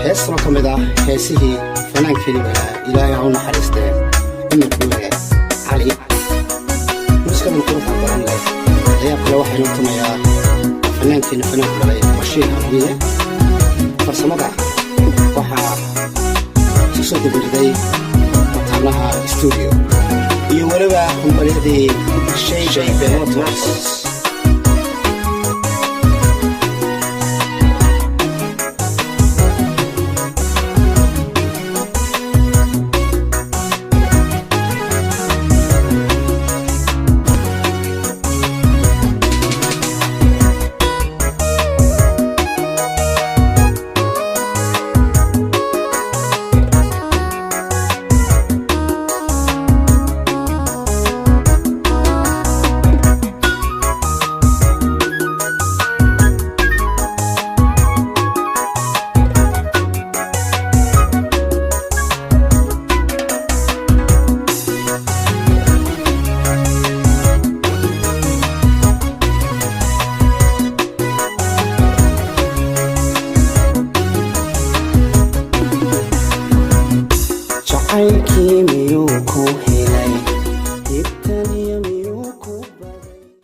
heestan oo ka mid ah heesihii fanaankii ilaahay ha u naxariistee imika cali muskadan quruxda badan leh ayaa kale waxaynu tumayaa fanaankii fanaanku dhalay bashiir hamiye farsamada waxaa soo dabirday mataanaha studio iyo waliba kumbaliyadii shay beenotos I came you